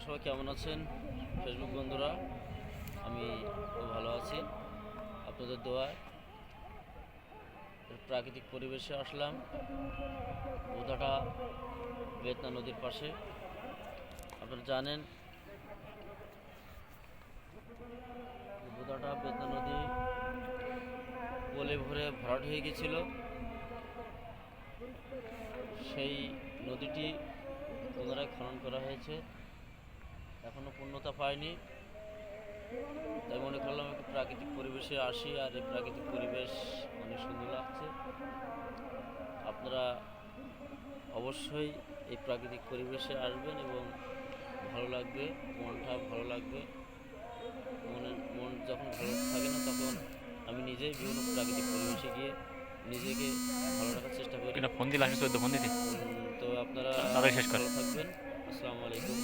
সবাই কেমন আছেন ফেসবুক বন্ধুরা? আমি খুব ভালো আছি আপনাদের দোয়ায়। প্রাকৃতিক পরিবেশে আসলাম বোদাটা বেতনা নদীর পাশে। আপনারা জানেন বোদাটা বেতনা নদী পলে ভরে ভরাট হয়ে গেছিল। সেই নদীটি পুনরায় খনন করা হয়েছে, এখনও পূর্ণতা পায়নি। তাই মনে করলাম একটু প্রাকৃতিক পরিবেশে আসি, আর এই প্রাকৃতিক পরিবেশ অনেক সুন্দর লাগছে। আপনারা অবশ্যই এই প্রাকৃতিক পরিবেশে আসবেন এবং ভালো লাগবে, মনটা ভালো লাগবে। মন যখন ভালো থাকে না, তখন আমি নিজেই বিভিন্ন প্রাকৃতিক পরিবেশে গিয়ে নিজেকে ভালো রাখার চেষ্টা করি। ফোন দিলে আসলে ফোন দিতে তো আপনারা তাড়াতাড়ি শেষ কর। ভালো থাকবেন। আসসালামু আলাইকুম।